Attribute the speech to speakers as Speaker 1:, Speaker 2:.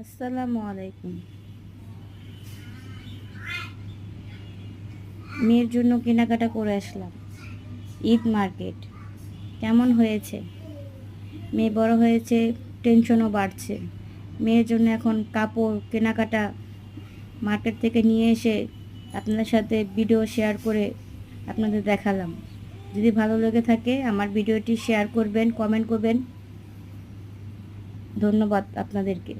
Speaker 1: আসসালামু আলাইকুম। মেয়ের জন্য কেনাকাটা করে আসলাম। ঈদ মার্কেট কেমন হয়েছে? মেয়ে বড় হয়েছে, টেনশনও বাড়ছে। মেয়ের জন্য এখন কাপড় কেনাকাটা মার্কেট থেকে নিয়ে এসে আপনাদের সাথে ভিডিও শেয়ার করে আপনাদের দেখালাম। যদি ভালো লেগে থাকে আমার ভিডিওটি শেয়ার করবেন, কমেন্ট করবেন। ধন্যবাদ আপনাদেরকে।